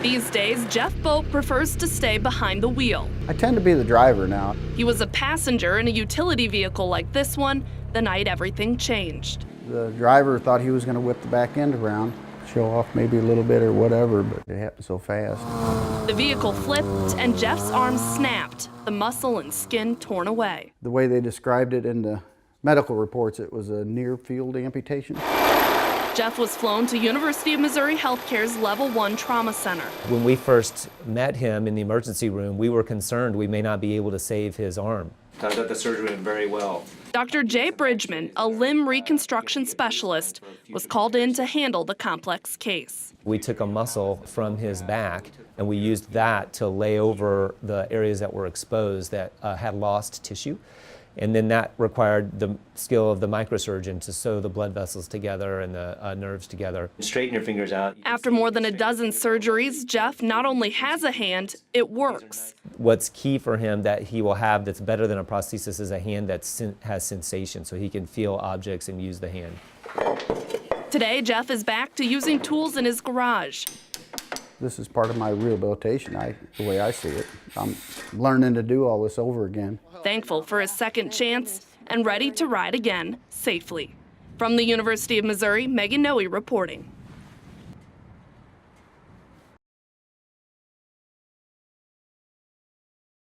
These days, Jeff Bopp prefers to stay behind the wheel. I tend to be the driver now. He was a passenger in a utility vehicle like this one the night everything changed. The driver thought he was going to whip the back end around, show off maybe a little bit or whatever, but it happened so fast. The vehicle flipped and Jeff's arm snapped, the muscle and skin torn away. The way they described it in the medical reports, it was a near-field amputation. Jeff was flown to University of Missouri Healthcare's Level 1 Trauma Center. When we first met him in the emergency room, we were concerned we may not be able to save his arm. I thought the surgery went very well. Dr. Jay Bridgman, a limb reconstruction specialist, was called in to handle the complex case. We took a muscle from his back and we used that to lay over the areas that were exposed that had lost tissue. And then that required the skill of the microsurgeon to sew the blood vessels together and the nerves together. Straighten your fingers out. After more than a dozen surgeries, Jeff not only has a hand, it works. What's key for him that he will have that's better than a prosthesis is a hand that has sensation, so he can feel objects and use the hand. Today, Jeff is back to using tools in his garage. This is part of my rehabilitation, the way I see it. I'm learning to do all this over again. Thankful for his second chance and ready to ride again safely. From the University of Missouri, Megan Noe reporting.